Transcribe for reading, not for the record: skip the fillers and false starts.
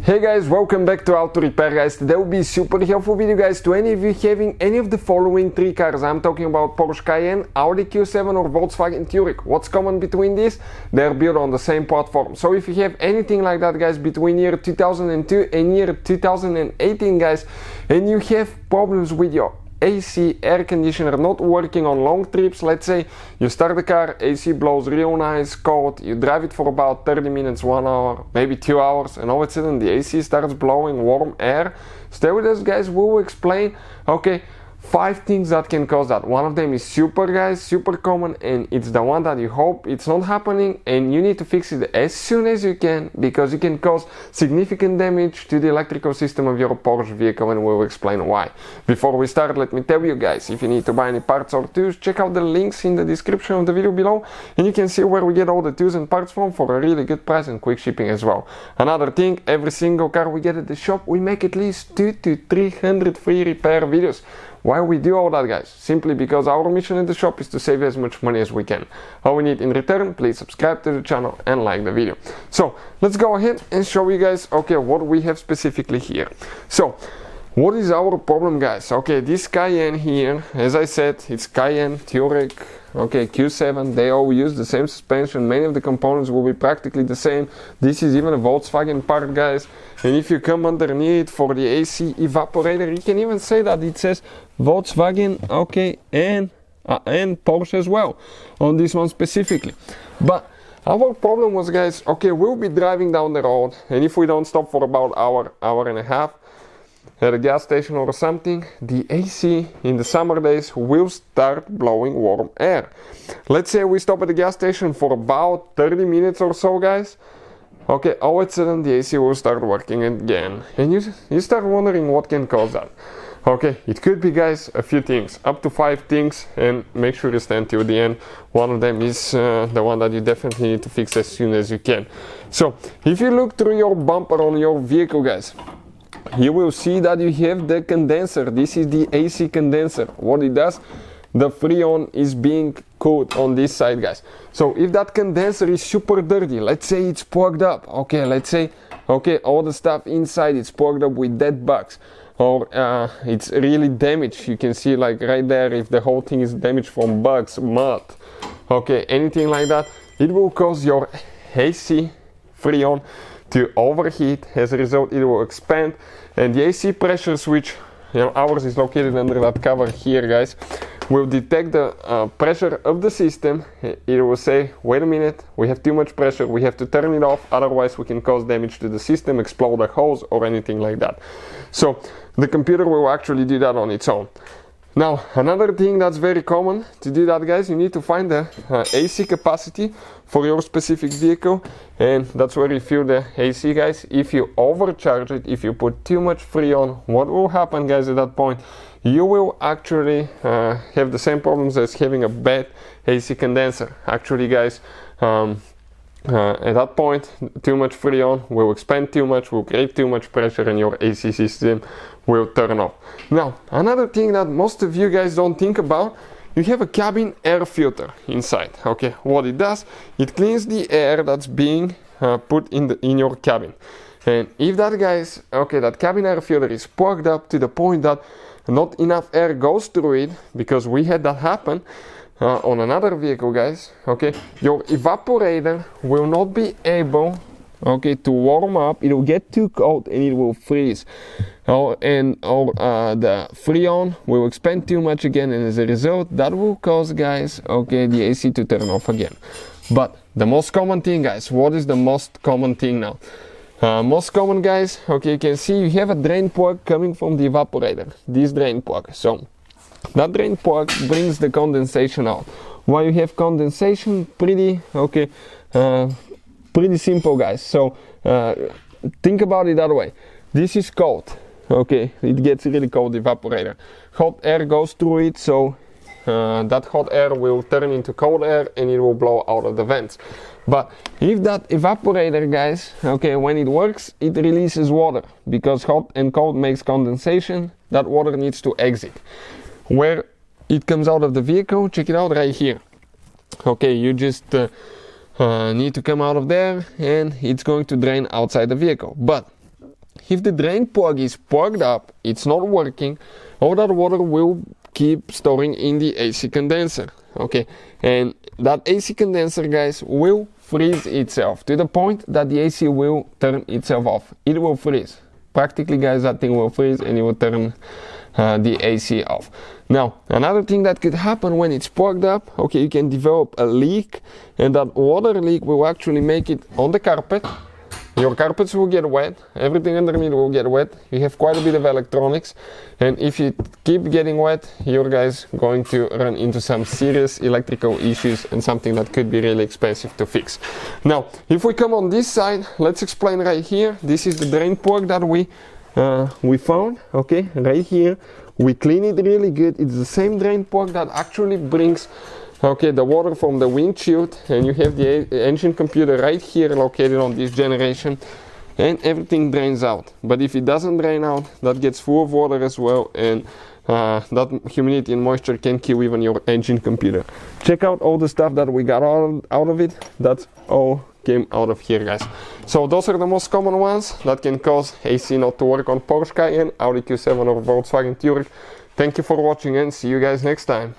Hey guys, welcome back to Auto Repair guys. Today will be a super helpful video guys to any of you having any of the following three cars. I'm talking about Porsche Cayenne, Audi Q7 or Volkswagen Touareg. What's common between these? They're built on the same platform. So if you have anything like that guys between year 2002 and year 2018 guys, and you have problems with your AC air conditioner not working on long trips, let's say you start the car, AC blows real nice, cold, you drive it for about 30 minutes, 1 hour, maybe 2 hours, and all of a sudden the AC starts blowing warm air. Stay with us guys, we will explain, okay, 5 things that can cause that. One of them is super common, and it's the one that you hope it's not happening, and you need to fix it as soon as you can, because it can cause significant damage to the electrical system of your Porsche vehicle, and we'll explain why. Before we start, let me tell you guys, if you need to buy any parts or tools, check out the links in the description of the video below, and you can see where we get all the tools and parts from for a really good price and quick shipping as well. Another thing, every single car we get at the shop, we make at least 200 to 300 free repair videos. Why we do all that guys? Simply because our mission at the shop is to save as much money as we can. All we need in return, please subscribe to the channel and like the video. So let's go ahead and show you guys, okay, what we have specifically here. So what is our problem guys? Okay, this Cayenne here, as I said, it's Cayenne, Touareg, okay, Q7, they all use the same suspension, many of the components will be practically the same. This is even a Volkswagen part guys, and if you come underneath for the AC evaporator, you can even say that it says Volkswagen, okay, and Porsche as well, on this one specifically. But our problem was guys, okay, we'll be driving down the road, and if we don't stop for about hour and a half, at a gas station or something, the AC in the summer days will start blowing warm air. Let's say we stop at the gas station for about 30 minutes or so guys. Okay, all of a sudden the AC will start working again, and you start wondering what can cause that. Okay, it could be guys a few things, up to 5 things, and make sure you stand till the end. One of them is the one that you definitely need to fix as soon as you can. So if you look through your bumper on your vehicle guys, you will see that you have the condenser. This is the AC condenser. What it does, the freon is being cooled on this side guys. So if that condenser is super dirty, let's say it's plugged up, okay, let's say, okay, all the stuff inside it's plugged up with dead bugs, or it's really damaged, you can see like right there, if the whole thing is damaged from bugs, mud, okay, anything like that, it will cause your AC freon to overheat. As a result, it will expand, and the AC pressure switch, you know, ours is located under that cover here guys, will detect the pressure of the system. It will say, wait a minute, we have too much pressure, we have to turn it off, otherwise we can cause damage to the system, explode a hose or anything like that. So the computer will actually do that on its own. Now, another thing that's very common to do that guys, you need to find the AC capacity for your specific vehicle, and that's where you fill the AC guys. If you overcharge it, if you put too much freon, what will happen guys at that point? You will actually have the same problems as having a bad AC condenser. Actually guys, at that point, too much freon will expand too much, will create too much pressure, and your AC system will turn off. Now, another thing that most of you guys don't think about, you have a cabin air filter inside. Okay, what it does, it cleans the air that's being put in your cabin. And if that guys, okay, that cabin air filter is plugged up to the point that not enough air goes through it, because we had that happen on another vehicle guys, okay, your evaporator will not be able, okay, to warm up. It will get too cold and it will freeze, the freon will expand too much again, and as a result that will cause guys, okay, the AC to turn off again. But the most common thing guys, what is the most common thing now? Most common guys, okay, you can see you have a drain plug coming from the evaporator, this drain plug. So that drain plug brings the condensation out. Why you have condensation? Pretty simple guys. So think about it that way. This is cold, okay, it gets really cold evaporator. Hot air goes through it, so that hot air will turn into cold air and it will blow out of the vents. But if that evaporator guys, okay, when it works, it releases water, because hot and cold makes condensation. That water needs to exit. Where it comes out of the vehicle, check it out right here. Okay, you just need to come out of there, and it's going to drain outside the vehicle. But if the drain plug is plugged up, it's not working, all that water will keep storing in the AC condenser. Okay, and that AC condenser, guys, will freeze itself to the point that the AC will turn itself off. It will freeze. Practically, guys, that thing will freeze and it will turn the AC off. Now, another thing that could happen when it's plugged up, okay, you can develop a leak, and that water leak will actually make it on the carpet. Your carpets will get wet, everything underneath will get wet. You have quite a bit of electronics, and if you keep getting wet, you're guys going to run into some serious electrical issues and something that could be really expensive to fix. Now, if we come on this side, let's explain right here. This is the drain plug that we found, okay, right here. We clean it really good. It's the same drain plug that actually brings, okay, the water from the windshield, and you have the engine computer right here located on this generation, and everything drains out. But if it doesn't drain out, that gets full of water as well, and that humidity and moisture can kill even your engine computer. Check out all the stuff that we got out of it. That's all came out of here, guys. So those are the most common ones that can cause AC not to work on Porsche Cayenne, Audi Q7 or Volkswagen Touareg. Thank you for watching, and see you guys next time.